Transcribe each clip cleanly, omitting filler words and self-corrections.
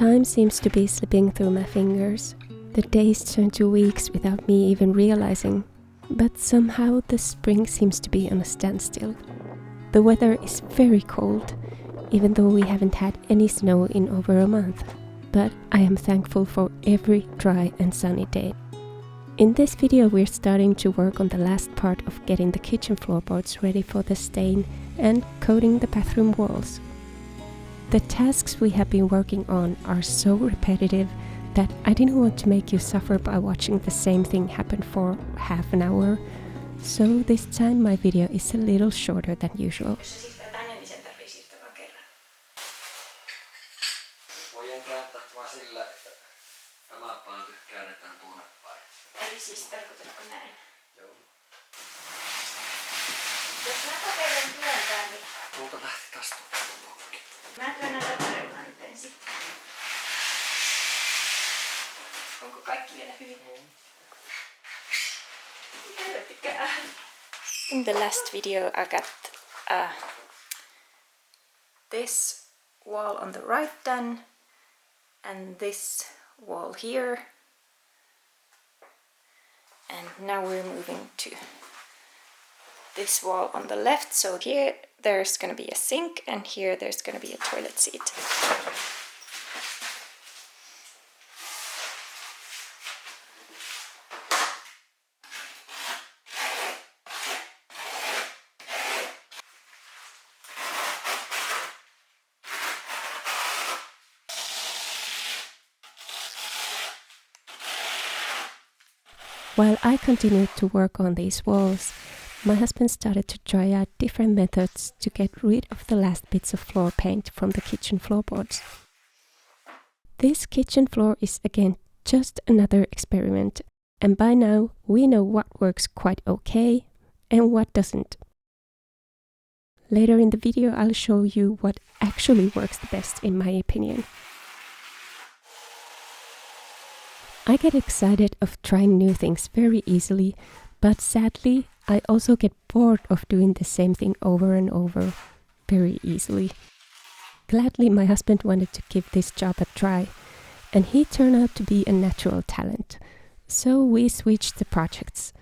Time seems to be slipping through my fingers. The days turn to weeks without me even realizing, but somehow the spring seems to be on a standstill. The weather is very cold, even though we haven't had any snow in over a month, but I am thankful for every dry and sunny day. In this video we're starting to work on the last part of getting the kitchen floorboards ready for the stain and coating the bathroom walls. The tasks we have been working on are so repetitive that I didn't want to make you suffer by watching the same thing happen for half an hour, so this time my video is a little shorter than usual. Mä työnnän tätä reunaa nyt ensin. Onko kaikki vielä hyvin? In the last video I got this wall on the right done and this wall here, and now we're moving to this wall on the left. So here there's going to be a sink and here there's going to be a toilet seat. While I continued to work on these walls, my husband started to try out different methods to get rid of the last bits of floor paint from the kitchen floorboards. This kitchen floor is again just another experiment, and by now we know what works quite okay and what doesn't. Later in the video I'll show you what actually works the best in my opinion. I get excited of trying new things very easily, but sadly I also get bored of doing the same thing over and over very easily. Gladly my husband wanted to give this job a try, and he turned out to be a natural talent, so we switched the projects.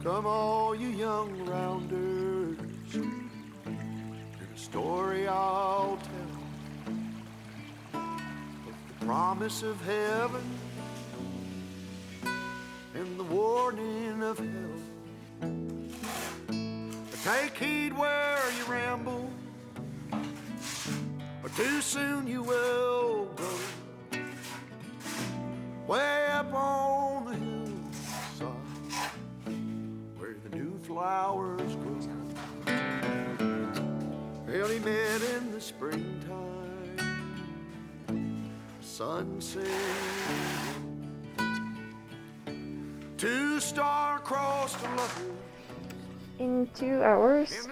Come all you young rounders, story I'll tell of the promise of heaven and the warning of hell. Take heed where you ramble, or too soon you will go way up on the hillside where the new flowers grow. Well, he met in the springtime, sunset, two star-crossed lovers. In 2 hours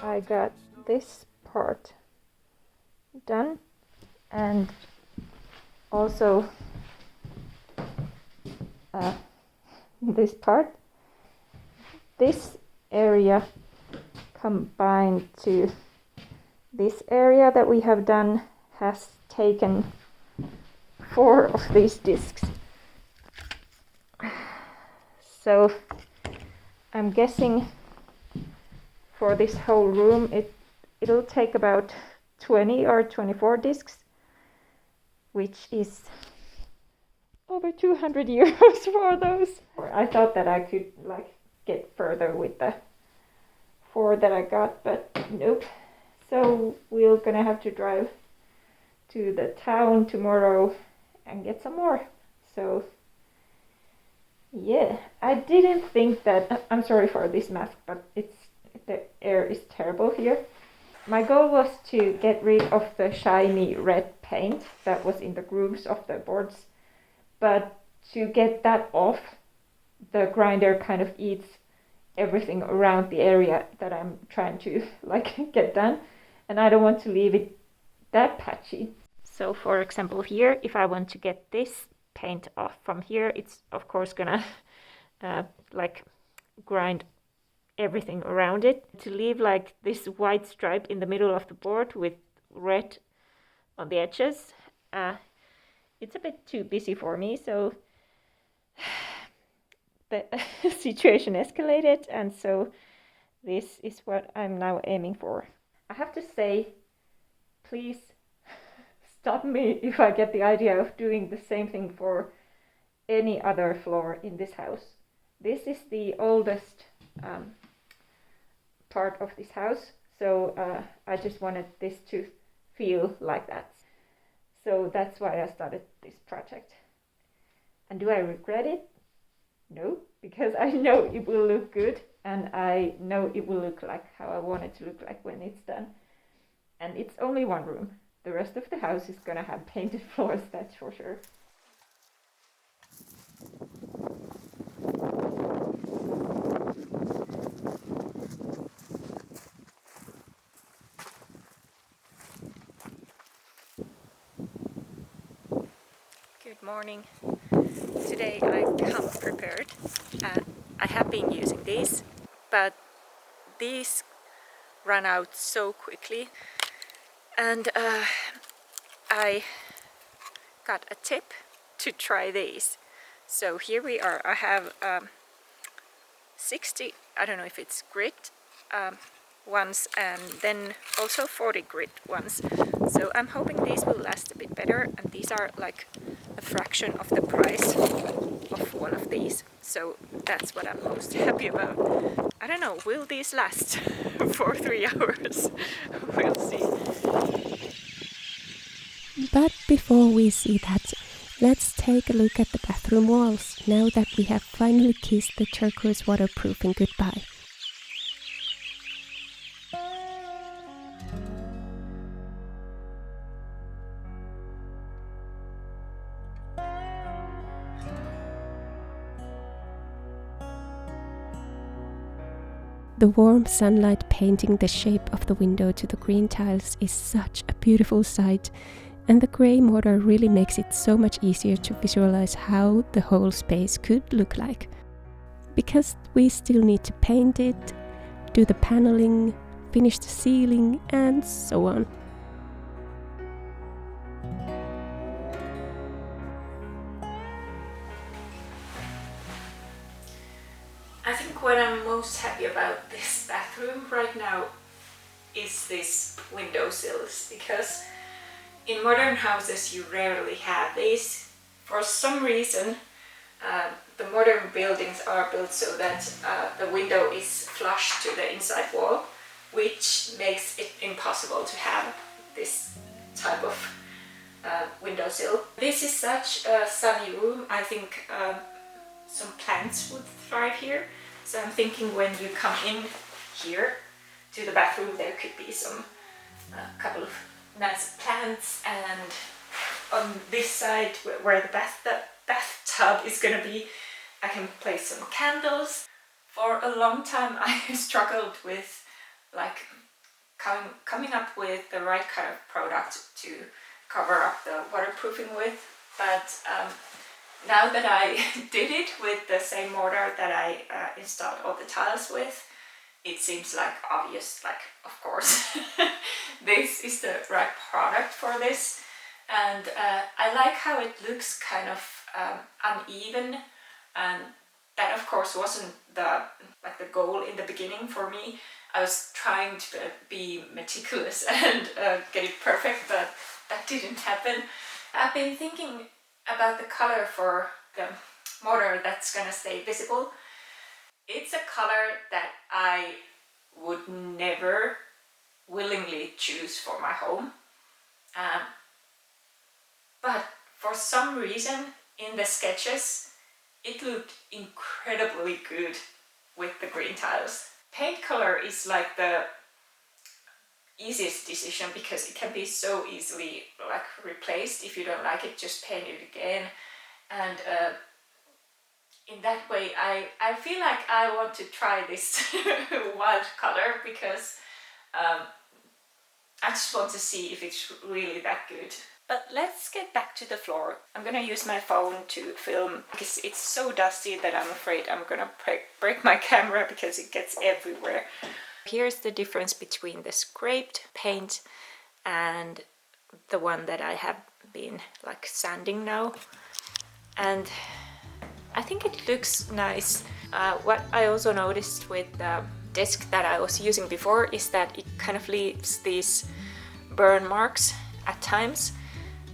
I got this part done, and also this part. This area combined to this area that we have done has taken 4 of these discs. So I'm guessing for this whole room it'll take about 20 or 24 discs, which is over 200 euros for those. I thought that I could get further with the 4 that I got, but nope. So we're gonna have to drive to the town tomorrow and get some more. So yeah, I didn't think that, I'm sorry for this mask, but the air is terrible here. My goal was to get rid of the shiny red paint that was in the grooves of the boards, but to get that off, the grinder kind of eats everything around the area that I'm trying to get done, and I don't want to leave it that patchy. So for example here, if I want to get this paint off from here, it's of course gonna grind everything around it. To leave like this white stripe in the middle of the board with red on the edges, it's a bit too busy for me, so the situation escalated, and so this is what I'm now aiming for. I have to say, please stop me if I get the idea of doing the same thing for any other floor in this house. This is the oldest part of this house, so I just wanted this to feel like that. So that's why I started this project. And do I regret it? No, because I know it will look good, and I know it will look like how I want it to look like when it's done. And it's only one room. The rest of the house is gonna have painted floors, that's for sure. Good morning. Today I come prepared. I have been using these, but these run out so quickly, and I got a tip to try these. So here we are. I have 60, I don't know if it's grit ones, and then also 40 grit ones. So I'm hoping these will last a bit better, and these are like a fraction of the price of one of these. So that's what I'm most happy about. I don't know, will these last for 3 hours? We'll see. But before we see that, let's take a look at the bathroom walls now that we have finally kissed the turquoise waterproofing goodbye. The warm sunlight painting the shape of the window to the green tiles is such a beautiful sight, and the grey mortar really makes it so much easier to visualize how the whole space could look like. Because we still need to paint it, do the paneling, finish the ceiling, and so on. I think what I'm most happy about this bathroom right now is this windowsills, because in modern houses you rarely have these. For some reason the modern buildings are built so that the window is flush to the inside wall, which makes it impossible to have this type of windowsill. This is such a sunny room. I think some plants would thrive here. So I'm thinking when you come in here to the bathroom, there could be some couple of nice plants, and on this side where the bathtub is gonna be, I can place some candles. For a long time I struggled with like coming up with the right kind of product to cover up the waterproofing with, but now that I did it with the same mortar that I installed all the tiles with, it seems like obvious, like of course this is the right product for this. And I like how it looks kind of uneven, and that of course wasn't the goal in the beginning for me. I was trying to be meticulous and get it perfect, but that didn't happen. I've been thinking about the color for the mortar that's gonna stay visible. It's a color that I would never willingly choose for my home, but for some reason in the sketches it looked incredibly good with the green tiles. Paint color is like the easiest decision because it can be so easily like replaced. If you don't like it, just paint it again. And in that way I feel like I want to try this wild color, because I just want to see if it's really that good. But let's get back to the floor. I'm gonna use my phone to film because it's so dusty that I'm afraid I'm gonna break my camera because it gets everywhere. Here's the difference between the scraped paint and the one that I have been like sanding now. And I think it looks nice. What I also noticed with the disc that I was using before is that it kind of leaves these burn marks at times,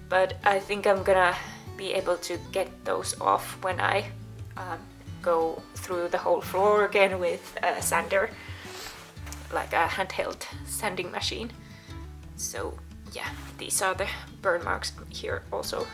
but I think I'm gonna be able to get those off when I go through the whole floor again with a sander, like a handheld sanding machine. So yeah, these are the burn marks here also.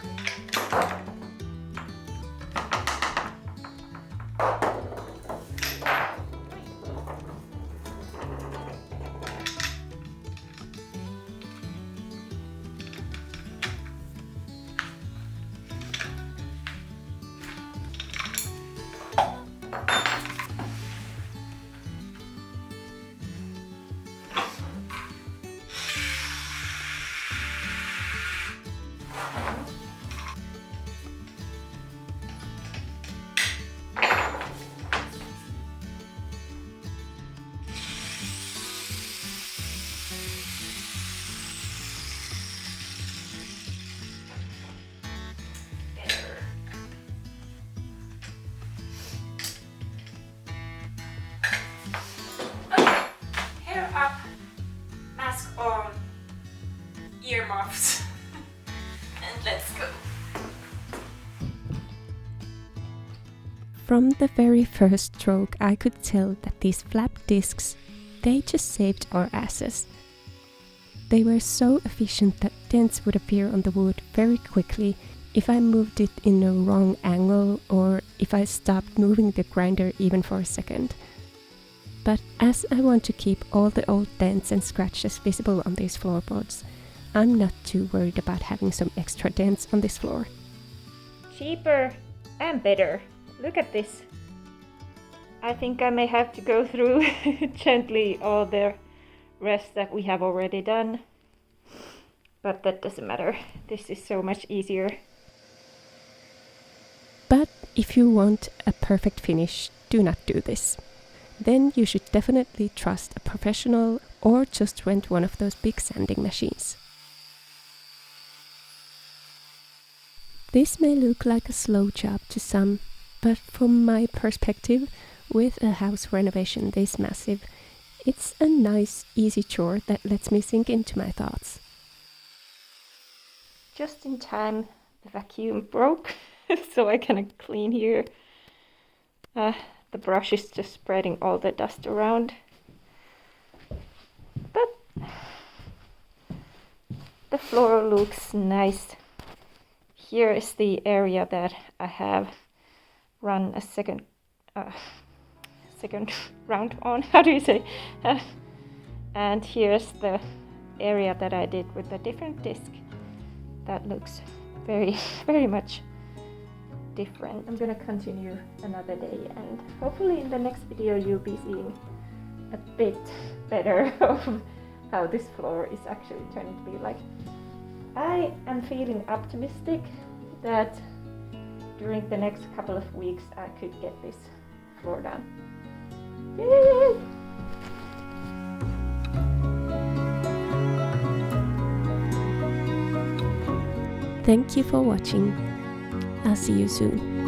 Earmuffs. And let's go. From the very first stroke, I could tell that these flap discs, they just saved our asses. They were so efficient that dents would appear on the wood very quickly if I moved it in a wrong angle or if I stopped moving the grinder even for a second. But as I want to keep all the old dents and scratches visible on these floorboards, I'm not too worried about having some extra dents on this floor. Cheaper and better. Look at this. I think I may have to go through gently all the rest that we have already done. But that doesn't matter. This is so much easier. But if you want a perfect finish, do not do this. Then you should definitely trust a professional or just rent one of those big sanding machines. This may look like a slow job to some, but from my perspective, with a house renovation this massive, it's a nice, easy chore that lets me sink into my thoughts. Just in time, the vacuum broke, so I can clean here. The brush is just spreading all the dust around. But the floor looks nice. Here is the area that I have run a second round on. How do you say? And here's the area that I did with a different disc. That looks very, very much different. I'm gonna continue another day, and hopefully in the next video you'll be seeing a bit better of how this floor is actually turning to be like. I am feeling optimistic that during the next couple of weeks I could get this floor done. Yay! Thank you for watching. I'll see you soon.